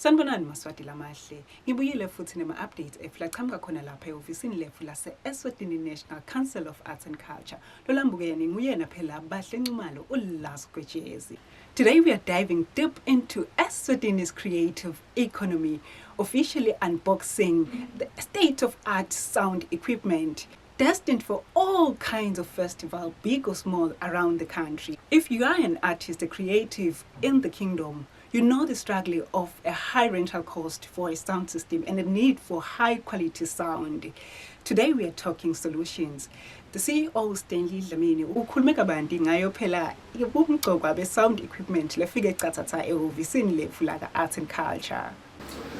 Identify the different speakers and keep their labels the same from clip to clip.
Speaker 1: Sanibonani Maswati lamahle. Ngibuyile futhi nema-updates eflaqhamuka khona lapha e-ofisini lethu lase-Eswatini National Council of Arts and Culture. Lolambukeni nguyena phela Bahle Ncumalo uLazi Gwejezi. Today we are diving deep into Eswatini's creative economy, officially unboxing the state-of-art sound equipment destined for all kinds of festivals, big or small, around the country. If you are an artist, a creative in the kingdom, you know the struggle of a high rental cost for a sound system and a need for high quality sound. Today we are talking solutions. The CEO Stanley Dlamini ukhulume kabanti ngayo phela ubumgqoka be-sound equipment lefike ecathatha ehhovisini lethu la Arts and Culture.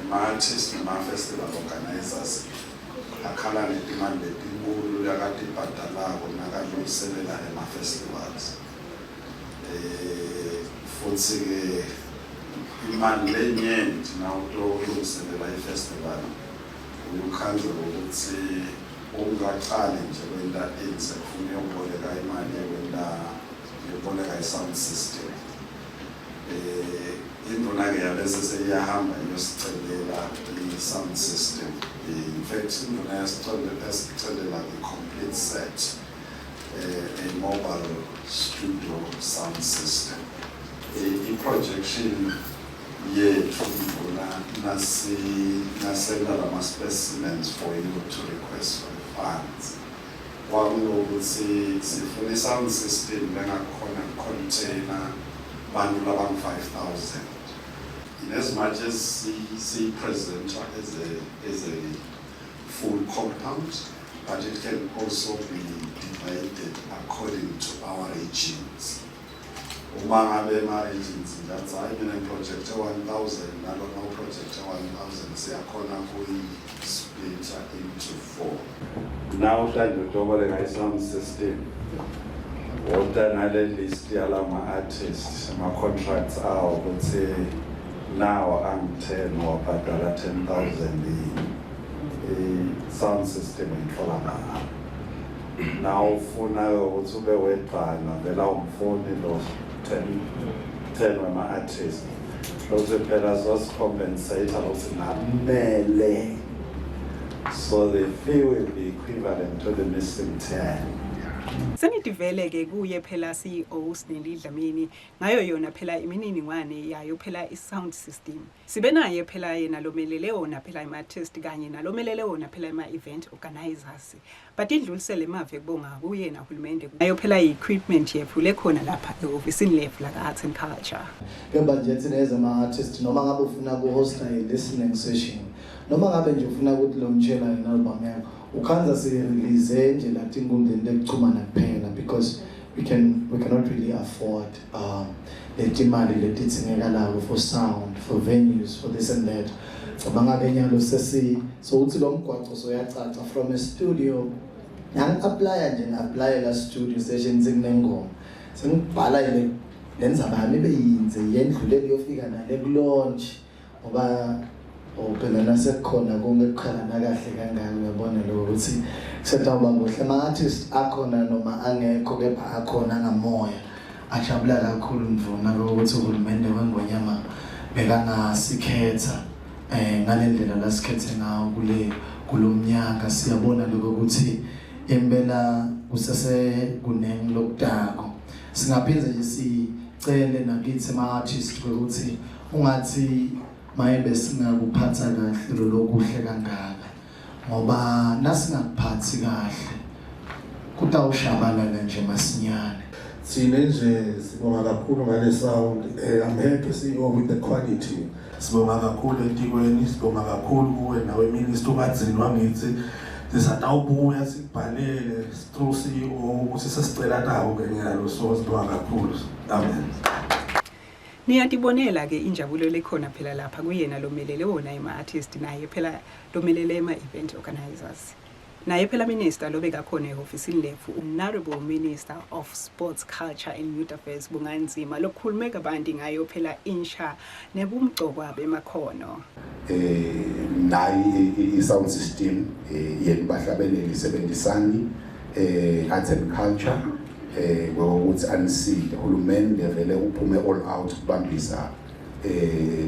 Speaker 2: Ama-artists nama-festival organizers akhala ngetimali letinkulu yakade ibhadalako nakalungiselela ema-festivals. Futhi-ke imali lenyenti nawukulungiselela i-festival uyukhandlela ukuthi ungaqali nje kwenta things ufuna uyoboleka imali yokuboleka i-sound system. Induna-ke yabese seyiyahamba iyosicelela i-sound system. In fact, induna yasicelela i-complete set, a mobile studio sound system. I-projection yethu nasenda lama-specimens for you to request for the funds. Kwakulokuthi sifuna i-sound system lengakhona container bantu labangu-5,000. In as much as present as a full compound, but it can also be divided according to our regions. Uma ngabe ema-regions ngathi hayi mina ngiprojecte 1,000 nalona uprojecte 1,000 siyakhona kuyi-splitter into 4. Now uhlanje ujoboleka i-sound system wota nale list yalama-artists ama-contracts awo ukuthi now angi-10 wabhadala 10,000 i-sound system enhlolanga. Now ufuna ukuthi ube wedwana vela umfuni lo 10 wama-artists lokuthi phela zosicompensate lokuthi namele, so the fee will be equivalent to the missing 10.
Speaker 1: Senidivele ke kuye phela CEO Stanley Dlamini ngayo yona phela imininingwane yayo phela i-sound system. Sibe naye phela yena lomelele wona phela ama-artist kanye nalomelele wona phela ama-event organizers. But indlulisele mave kubonga kuyena uhulumende ngayo phela i-equipment yethu lekhona lapha ehhovisini lethu la Arts and Culture.
Speaker 3: Kemba nje thina as ama-artist noma ngabe ufuna ku-hosta i-listening session noma ngabe nje ufuna ukuthi lo mtshela in-album yakho ukhanza si-release nje lathi inkundleni lekuchumana kuphela, because we cannot really afford leti mali letidzingekalako for sound, for venues, for this and that. Ngabe nyalo so uthi lo mgwaco soyacaca from a studio yang-applya nje na-applyela studio sessions kunengoma sengibhala ile lenzaba yami beyinze yendluleli yofika nale ku-launch ngoba phela nasekhona kungekhala nakahle kangaka uyabona lo ukuthi setawuba kuhle ama-artist akhona noma angekho kepha akhona ngamoya ajabula kakhulu mvuna ukuthi uhulumende weNgonyama bekangasikhetha ngale ndlela lasikhethe ngawo kulomnyaka. Siyabona lokho ukuthi impela kusese kunengi lokudako. Singaphindze nje sicele nakithi ama-artist ukuthi ungathi maybe singakuphatha kahle lokuhle kangaka, ngoba nasingakuphathi kahle kutawushabalala nje masinyane.
Speaker 4: Thina nje sibonga kakhulu ngale sound. I'm happy CEO with the quality. Sibonga kakhulu etikweni, sibonga kakhulu kuwe nawe Minister uMadzini wangithi sisatawubuya sikubhalele through CEO ukuthi sesicela nawo kenyalo, so sibonga kakhulu. Amen.
Speaker 1: Niyatibonela ke injabulo lekhona phela lapha kuyena lomelele wona ama-artist naye phela lomelele ama-event organizers. Naye phela Minister lobeka khona ehhovisini lethu Honorable Minister of Sports, Culture and Youth Affairs Bunganzima lokhulume kabanti ngayo phela insha nebumgcokwa bemakhono.
Speaker 5: Nayi i-sound system yenibahlabeleli isebenzisani Arts and Culture ngokuthi anisile uhulumende vele uphume all out kubambisa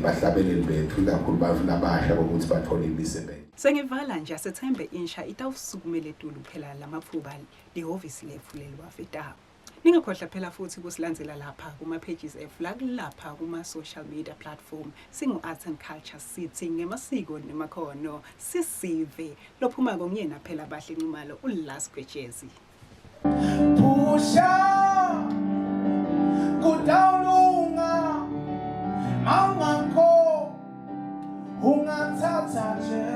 Speaker 5: bahlabeleli bethu kakhulu bafuna abasha ukuthi bathole imisebenzi.
Speaker 1: Sengivala nje asethembe insha itawusukumela etulu phela lamaphuba lihhovisi lethu leliwafeta. Ningakhohlwa phela futhi kusilandzela lapha kuma pages ethu lapha kuma social media platform singu Arts and Culture City ngemasiko nemakhono sisive lophuma ngomyena phela Bahle Nxumalo uLas Gwejezi.
Speaker 6: Pusha kudawunga mangakho ungathatha nje